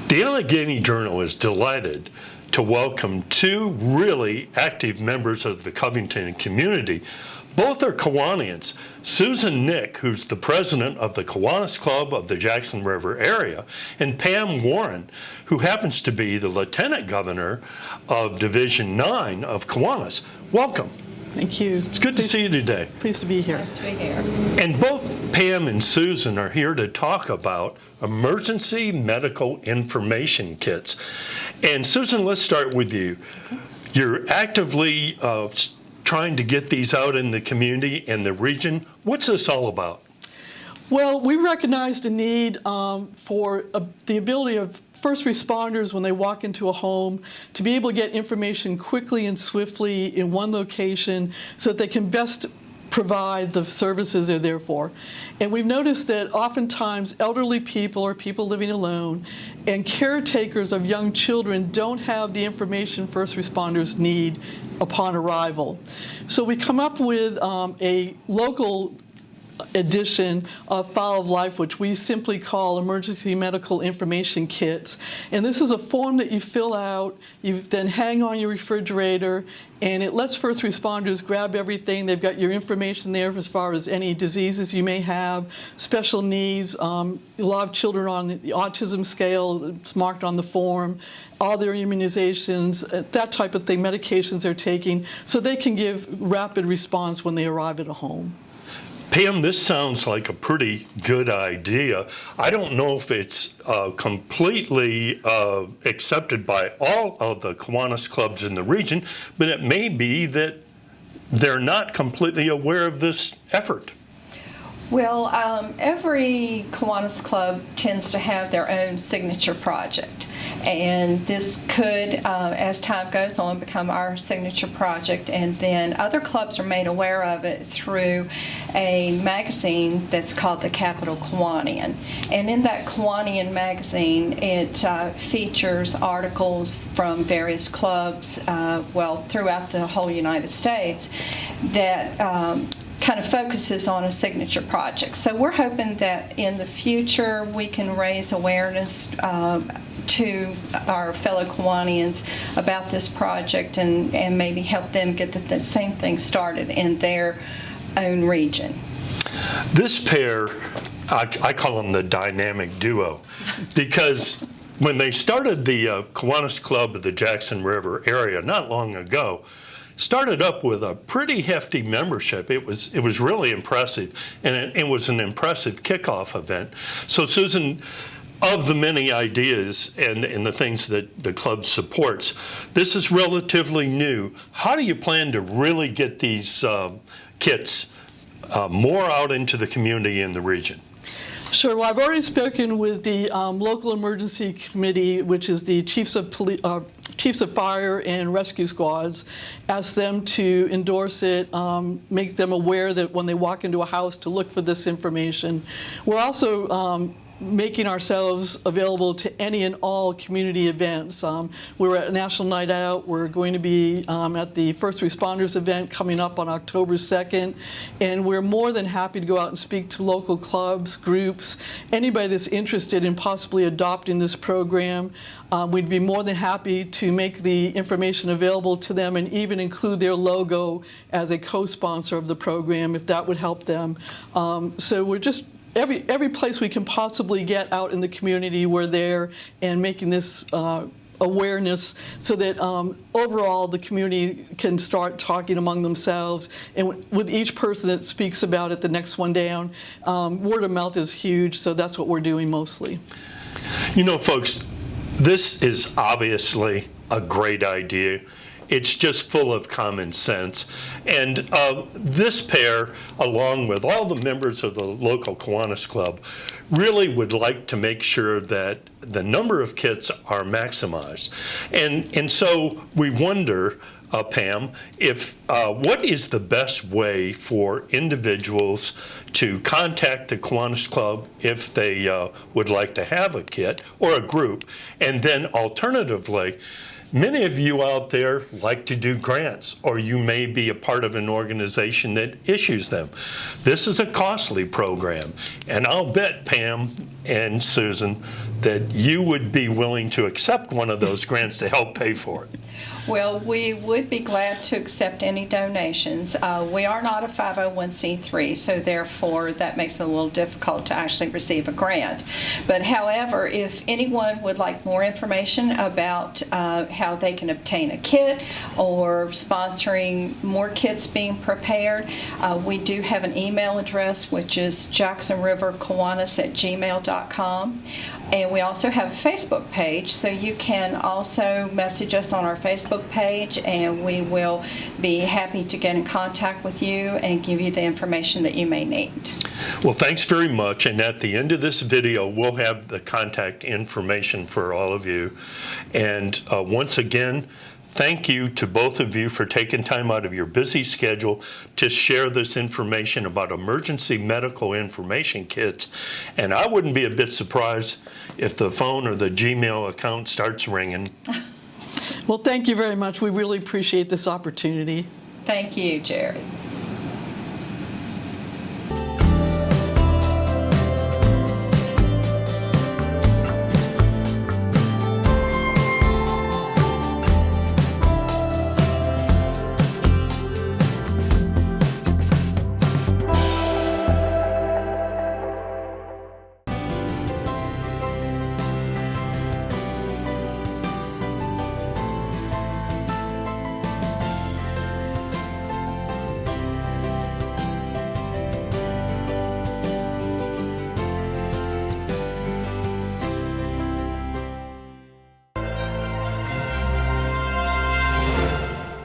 The Alleghany Journal is delighted to welcome two really active members of the Covington community. Both are Kiwanians. Susan Knick, who's the president of the Kiwanis Club of the Jackson River area, and Pam Warren, who happens to be the lieutenant governor of Division 9 of Kiwanis. Welcome. Thank you. It's good to see you today. Pleased to be here. Nice to be here. And both Pam and Susan are here to talk about emergency medical information kits. And Susan, let's start with you. You're actively trying to get these out in the community and the region. What's this all about? Well, we recognized a need for the ability of first responders, when they walk into a home, to be able to get information quickly and swiftly in one location so that they can best provide the services they're there for. And we've noticed that oftentimes elderly people or people living alone and caretakers of young children don't have the information first responders need upon arrival. So we come up with a local edition of File of Life, which we simply call Emergency Medical Information Kits. And this is a form that you fill out, you then hang on your refrigerator, and it lets first responders grab everything. They've got your information there as far as any diseases you may have, special needs, a lot of children on the autism scale, it's marked on the form, all their immunizations, that type of thing, medications they're taking, so they can give rapid response when they arrive at a home. Pam, this sounds like a pretty good idea. I don't know if it's completely accepted by all of the Kiwanis clubs in the region, but it may be that they're not completely aware of this effort. Well, every Kiwanis club tends to have their own signature project, and this could, as time goes on, become our signature project, and then other clubs are made aware of it through a magazine that's called the Capital Kiwanian. And in that Kiwanian magazine, it features articles from various clubs, well, throughout the whole United States, that kind of focuses on a signature project. So we're hoping that in the future we can raise awareness to our fellow Kiwanians about this project and maybe help them get the same thing started in their own region. This pair, I call them the dynamic duo, because when they started the Kiwanis Club of the Jackson River area not long ago, started up with a pretty hefty membership. It was really impressive, and it was an impressive kickoff event. So Susan, of the many ideas and the things that the club supports, this is relatively new. How do you plan to really get these kits more out into the community in the region? Sure. Well, I've already spoken with the local emergency committee, which is the chiefs of fire and rescue squads, asked them to endorse it, make them aware that when they walk into a house to look for this information. We're also making ourselves available to any and all community events. We're at National Night Out. We're going to be at the First Responders event coming up on October 2nd. And we're more than happy to go out and speak to local clubs, groups, anybody that's interested in possibly adopting this program. We'd be more than happy to make the information available to them and even include their logo as a co-sponsor of the program if that would help them. So we're just every place we can possibly get out in the community, we're there and making this awareness so that overall the community can start talking among themselves, and with each person that speaks about it, the next one down, word of mouth is huge, so that's what we're doing mostly. You know, folks, this is obviously a great idea. It's just full of common sense. And this pair, along with all the members of the local Kiwanis Club, really would like to make sure that the number of kits are maximized. And so we wonder, Pam, if what is the best way for individuals to contact the Kiwanis Club if they would like to have a kit, or a group, and then alternatively, Many of you out there like to do grants, or you may be a part of an organization that issues them. This is a costly program, and I'll bet Pam and Susan that you would be willing to accept one of those grants to help pay for it. Well, we would be glad to accept any donations. We are not a 501c3, so therefore that makes it a little difficult to actually receive a grant. But however, if anyone would like more information about how they can obtain a kit or sponsoring more kits being prepared, we do have an email address, which is jacksonriverkiwanis@gmail.com. And we also have a Facebook page, so you can also message us on our Facebook page, and we will be happy to get in contact with you and give you the information that you may need. Well, thanks very much. And at the end of this video, we'll have the contact information for all of you. And once again, thank you to both of you for taking time out of your busy schedule to share this information about emergency medical information kits. And I wouldn't be a bit surprised if the phone or the Gmail account starts ringing. Well, thank you very much. We really appreciate this opportunity. Thank you, Jerry.